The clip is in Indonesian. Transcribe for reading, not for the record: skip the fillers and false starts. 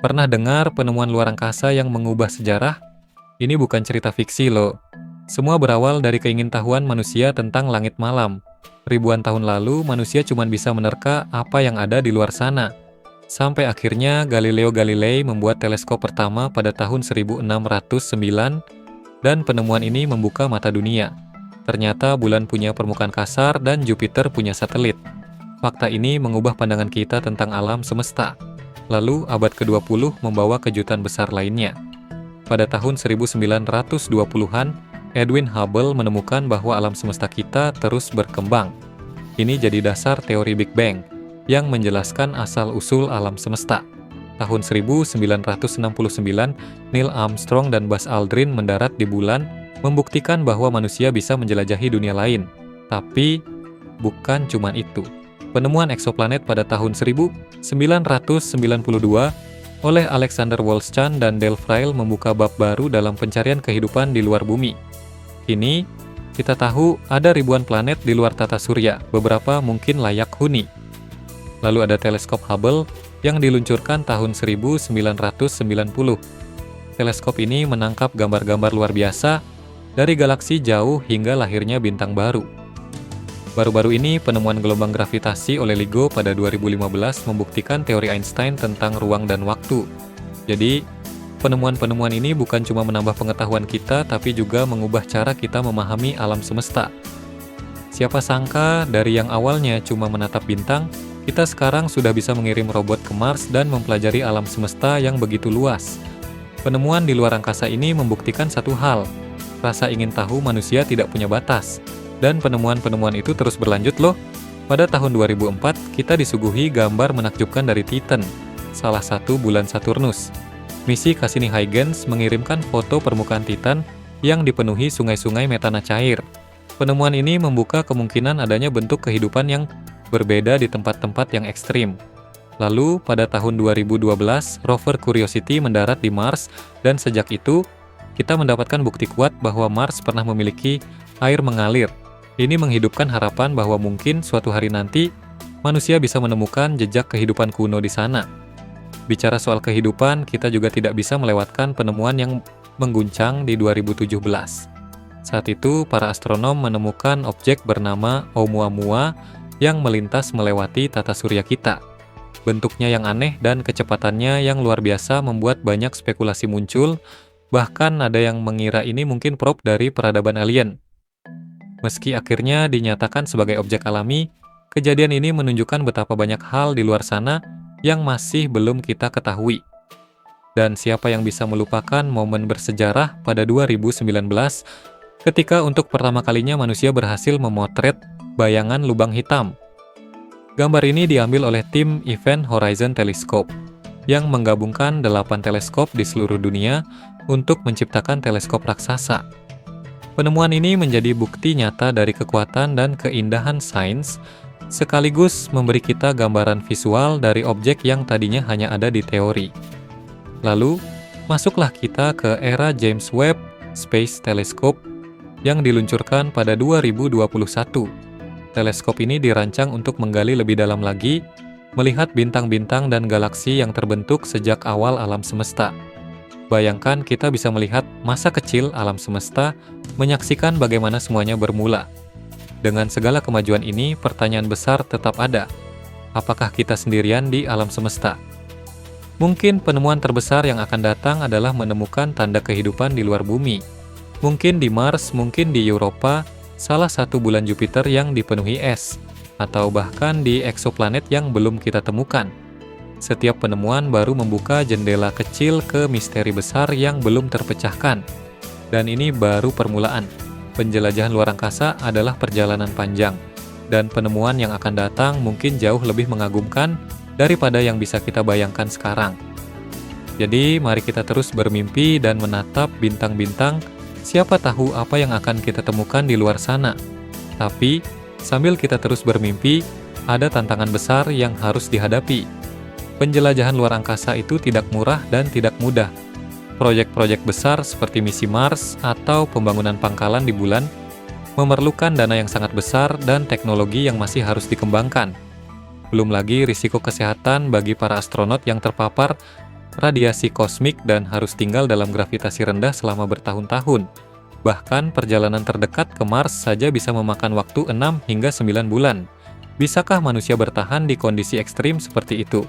Pernah dengar penemuan luar angkasa yang mengubah sejarah? Ini bukan cerita fiksi loh. Semua berawal dari keingintahuan manusia tentang langit malam. Ribuan tahun lalu, manusia cuma bisa menerka apa yang ada di luar sana. Sampai akhirnya Galileo Galilei membuat teleskop pertama pada tahun 1609, dan penemuan ini membuka mata dunia. Ternyata bulan punya permukaan kasar dan Jupiter punya satelit. Fakta ini mengubah pandangan kita tentang alam semesta. Lalu abad ke-20 membawa kejutan besar lainnya. Pada tahun 1920-an, Edwin Hubble menemukan bahwa alam semesta kita terus berkembang. Ini jadi dasar teori Big Bang yang menjelaskan asal-usul alam semesta. Tahun 1969, Neil Armstrong dan Buzz Aldrin mendarat di bulan, membuktikan bahwa manusia bisa menjelajahi dunia lain. Tapi, bukan cuma itu. Penemuan eksoplanet pada tahun 1992 oleh Alexander Wolszczan dan Dale Frail membuka bab baru dalam pencarian kehidupan di luar bumi. Kini, kita tahu ada ribuan planet di luar tata surya, beberapa mungkin layak huni. Lalu ada teleskop Hubble yang diluncurkan tahun 1990. Teleskop ini menangkap gambar-gambar luar biasa dari galaksi jauh hingga lahirnya bintang baru. Baru-baru ini, penemuan gelombang gravitasi oleh LIGO pada 2015 membuktikan teori Einstein tentang ruang dan waktu. Jadi, penemuan-penemuan ini bukan cuma menambah pengetahuan kita, tapi juga mengubah cara kita memahami alam semesta. Siapa sangka dari yang awalnya cuma menatap bintang, kita sekarang sudah bisa mengirim robot ke Mars dan mempelajari alam semesta yang begitu luas. Penemuan di luar angkasa ini membuktikan satu hal, rasa ingin tahu manusia tidak punya batas. Dan penemuan-penemuan itu terus berlanjut loh. Pada tahun 2004, kita disuguhi gambar menakjubkan dari Titan, salah satu bulan Saturnus. Misi Cassini-Huygens mengirimkan foto permukaan Titan yang dipenuhi sungai-sungai metana cair. Penemuan ini membuka kemungkinan adanya bentuk kehidupan yang berbeda di tempat-tempat yang ekstrim. Lalu, pada tahun 2012, rover Curiosity mendarat di Mars, dan sejak itu, kita mendapatkan bukti kuat bahwa Mars pernah memiliki air mengalir. Ini menghidupkan harapan bahwa mungkin suatu hari nanti, manusia bisa menemukan jejak kehidupan kuno di sana. Bicara soal kehidupan, kita juga tidak bisa melewatkan penemuan yang mengguncang di 2017. Saat itu, para astronom menemukan objek bernama Oumuamua yang melintas melewati tata surya kita. Bentuknya yang aneh dan kecepatannya yang luar biasa membuat banyak spekulasi muncul, bahkan ada yang mengira ini mungkin prop dari peradaban alien. Meski akhirnya dinyatakan sebagai objek alami, kejadian ini menunjukkan betapa banyak hal di luar sana yang masih belum kita ketahui. Dan siapa yang bisa melupakan momen bersejarah pada 2019 ketika untuk pertama kalinya manusia berhasil memotret bayangan lubang hitam. Gambar ini diambil oleh tim Event Horizon Telescope yang menggabungkan 8 teleskop di seluruh dunia untuk menciptakan teleskop raksasa. Penemuan ini menjadi bukti nyata dari kekuatan dan keindahan sains, sekaligus memberi kita gambaran visual dari objek yang tadinya hanya ada di teori. Lalu, masuklah kita ke era James Webb Space Telescope yang diluncurkan pada 2021. Teleskop ini dirancang untuk menggali lebih dalam lagi, melihat bintang-bintang dan galaksi yang terbentuk sejak awal alam semesta. Bayangkan kita bisa melihat masa kecil alam semesta, menyaksikan bagaimana semuanya bermula. Dengan segala kemajuan ini, pertanyaan besar tetap ada. Apakah kita sendirian di alam semesta? Mungkin penemuan terbesar yang akan datang adalah menemukan tanda kehidupan di luar bumi. Mungkin di Mars, mungkin di Europa, salah satu bulan Jupiter yang dipenuhi es, atau bahkan di eksoplanet yang belum kita temukan. Setiap penemuan baru membuka jendela kecil ke misteri besar yang belum terpecahkan. Dan ini baru permulaan. Penjelajahan luar angkasa adalah perjalanan panjang. Dan penemuan yang akan datang mungkin jauh lebih mengagumkan daripada yang bisa kita bayangkan sekarang. Jadi, mari kita terus bermimpi dan menatap bintang-bintang. Siapa tahu apa yang akan kita temukan di luar sana. Tapi, sambil kita terus bermimpi, ada tantangan besar yang harus dihadapi. Penjelajahan luar angkasa itu tidak murah dan tidak mudah. Proyek-proyek besar seperti misi Mars atau pembangunan pangkalan di bulan memerlukan dana yang sangat besar dan teknologi yang masih harus dikembangkan. Belum lagi risiko kesehatan bagi para astronot yang terpapar radiasi kosmik dan harus tinggal dalam gravitasi rendah selama bertahun-tahun. Bahkan perjalanan terdekat ke Mars saja bisa memakan waktu 6 hingga 9 bulan. Bisakah manusia bertahan di kondisi ekstrim seperti itu?